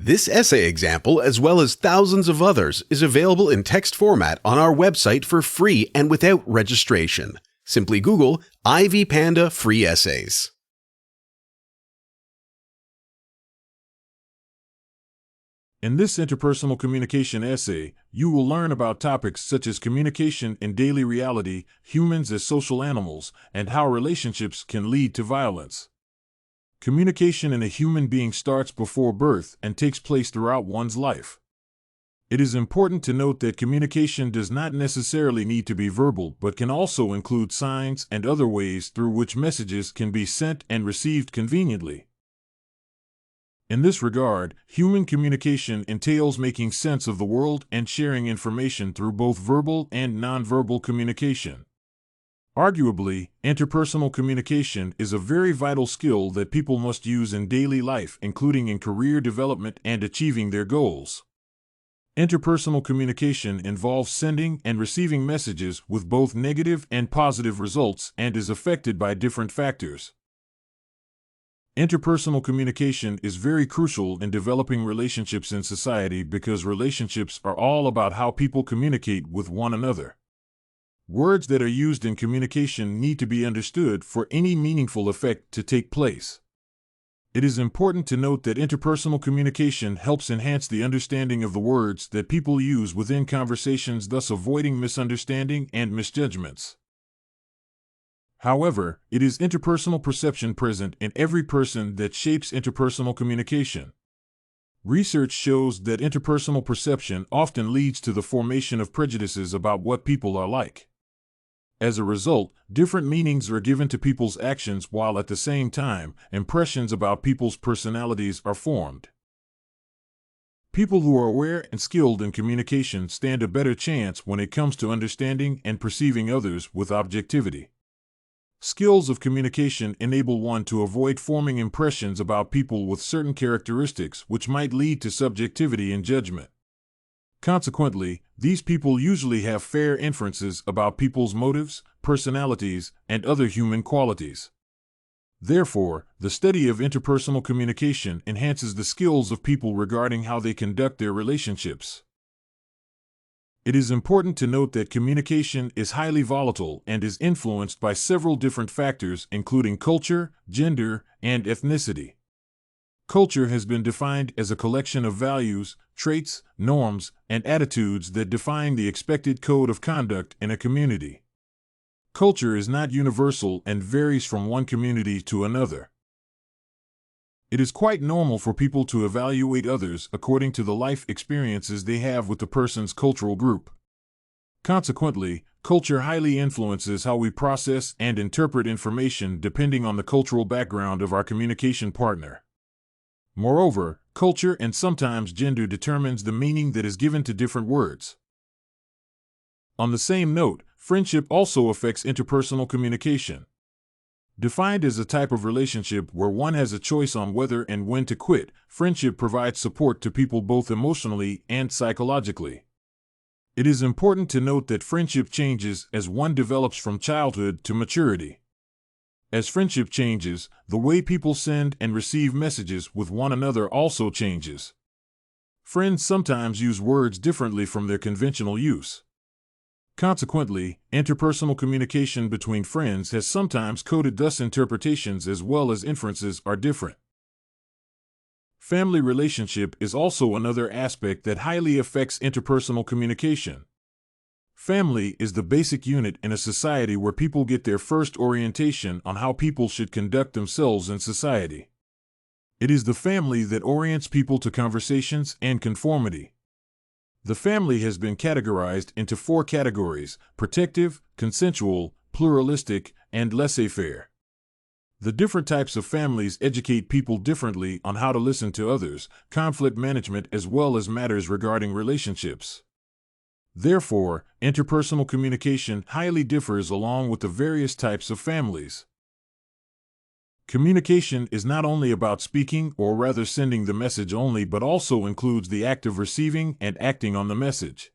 This essay example, as well as thousands of others, is available in text format on our website for free and without registration. Simply Google Ivy Panda Free Essays. In this interpersonal communication essay, you will learn about topics such as communication in daily reality, humans as social animals, and how relationships can lead to violence. Communication in a human being starts before birth and takes place throughout one's life. It is important to note that communication does not necessarily need to be verbal, but can also include signs and other ways through which messages can be sent and received conveniently. In this regard, human communication entails making sense of the world and sharing information through both verbal and nonverbal communication. Arguably, interpersonal communication is a very vital skill that people must use in daily life, including in career development and achieving their goals. Interpersonal communication involves sending and receiving messages with both negative and positive results and is affected by different factors. Interpersonal communication is very crucial in developing relationships in society because relationships are all about how people communicate with one another. Words that are used in communication need to be understood for any meaningful effect to take place. It is important to note that interpersonal communication helps enhance the understanding of the words that people use within conversations, thus avoiding misunderstanding and misjudgments. However, it is interpersonal perception present in every person that shapes interpersonal communication. Research shows that interpersonal perception often leads to the formation of prejudices about what people are like. As a result, different meanings are given to people's actions while at the same time, impressions about people's personalities are formed. People who are aware and skilled in communication stand a better chance when it comes to understanding and perceiving others with objectivity. Skills of communication enable one to avoid forming impressions about people with certain characteristics which might lead to subjectivity and judgment. Consequently, these people usually have fair inferences about people's motives, personalities, and other human qualities. Therefore, the study of interpersonal communication enhances the skills of people regarding how they conduct their relationships. It is important to note that communication is highly volatile and is influenced by several different factors, including culture, gender, and ethnicity. Culture has been defined as a collection of values, traits, norms, and attitudes that define the expected code of conduct in a community. Culture is not universal and varies from one community to another. It is quite normal for people to evaluate others according to the life experiences they have with the person's cultural group. Consequently, culture highly influences how we process and interpret information depending on the cultural background of our communication partner. Moreover, culture and sometimes gender determines the meaning that is given to different words. On the same note, friendship also affects interpersonal communication. Defined as a type of relationship where one has a choice on whether and when to quit, friendship provides support to people both emotionally and psychologically. It is important to note that friendship changes as one develops from childhood to maturity. As friendship changes, the way people send and receive messages with one another also changes. Friends sometimes use words differently from their conventional use. Consequently, interpersonal communication between friends has sometimes coded, thus interpretations as well as inferences are different. Family relationship is also another aspect that highly affects interpersonal communication. Family is the basic unit in a society where people get their first orientation on how people should conduct themselves in society. It is the family that orients people to conversations and conformity. The family has been categorized into 4 categories: protective, consensual, pluralistic, and laissez-faire. The different types of families educate people differently on how to listen to others, conflict management, as well as matters regarding relationships. Therefore, interpersonal communication highly differs along with the various types of families. Communication is not only about speaking, or rather sending the message only, but also includes the act of receiving and acting on the message.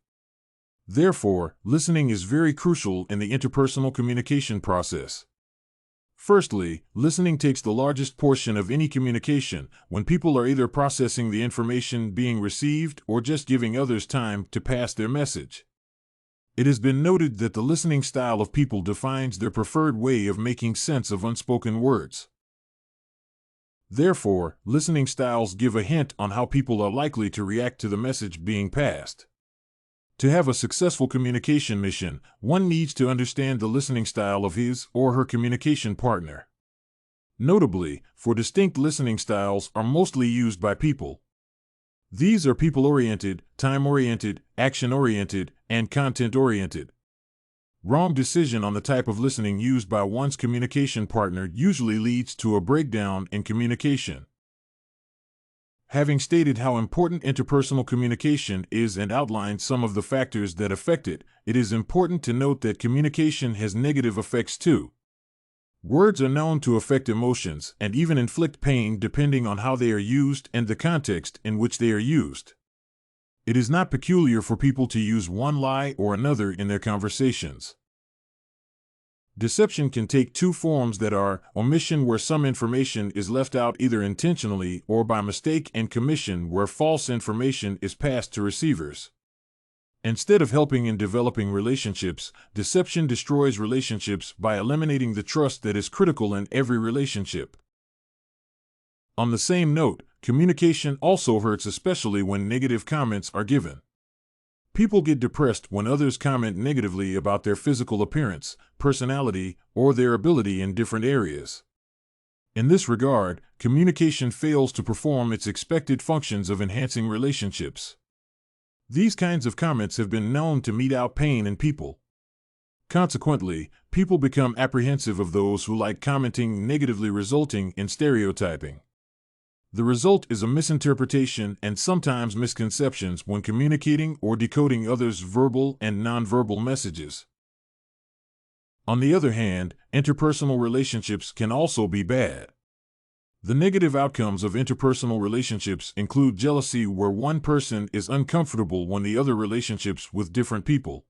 Therefore, listening is very crucial in the interpersonal communication process. Firstly, listening takes the largest portion of any communication when people are either processing the information being received or just giving others time to pass their message. It has been noted that the listening style of people defines their preferred way of making sense of unspoken words. Therefore, listening styles give a hint on how people are likely to react to the message being passed. To have a successful communication mission, one needs to understand the listening style of his or her communication partner. Notably, for distinct listening styles are mostly used by people. These are people-oriented, time-oriented, action-oriented, and content-oriented. Wrong decision on the type of listening used by one's communication partner usually leads to a breakdown in communication. Having stated how important interpersonal communication is and outlined some of the factors that affect it, it is important to note that communication has negative effects too. Words are known to affect emotions and even inflict pain depending on how they are used and the context in which they are used. It is not peculiar for people to use one lie or another in their conversations. Deception can take two forms that are omission, where some information is left out either intentionally or by mistake, and commission, where false information is passed to receivers. Instead of helping in developing relationships, deception destroys relationships by eliminating the trust that is critical in every relationship. On the same note, communication also hurts, especially when negative comments are given. People get depressed when others comment negatively about their physical appearance, personality, or their ability in different areas. In this regard, communication fails to perform its expected functions of enhancing relationships. These kinds of comments have been known to mete out pain in people. Consequently, people become apprehensive of those who like commenting negatively, resulting in stereotyping. The result is a misinterpretation and sometimes misconceptions when communicating or decoding others' verbal and nonverbal messages. On the other hand, interpersonal relationships can also be bad. The negative outcomes of interpersonal relationships include jealousy, where one person is uncomfortable when the other relationships with different people.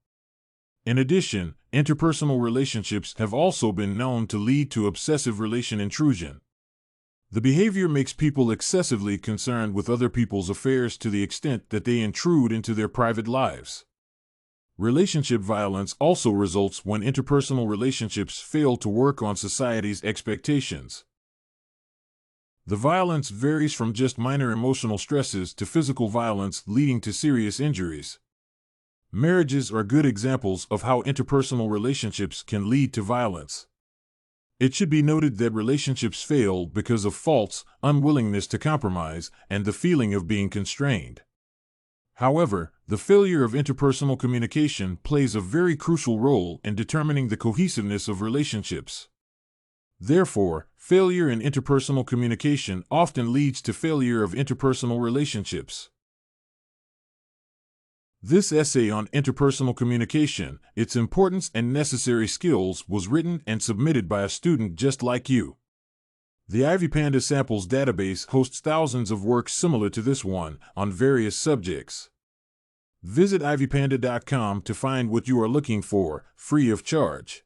In addition, interpersonal relationships have also been known to lead to obsessive relation intrusion. The behavior makes people excessively concerned with other people's affairs to the extent that they intrude into their private lives. Relationship violence also results when interpersonal relationships fail to work on society's expectations. The violence varies from just minor emotional stresses to physical violence leading to serious injuries. Marriages are good examples of how interpersonal relationships can lead to violence. It should be noted that relationships fail because of faults, unwillingness to compromise, and the feeling of being constrained. However, the failure of interpersonal communication plays a very crucial role in determining the cohesiveness of relationships. Therefore, failure in interpersonal communication often leads to failure of interpersonal relationships. This essay on interpersonal communication, its importance and necessary skills, was written and submitted by a student just like you. The IvyPanda Samples database hosts thousands of works similar to this one on various subjects. Visit ivypanda.com to find what you are looking for, free of charge.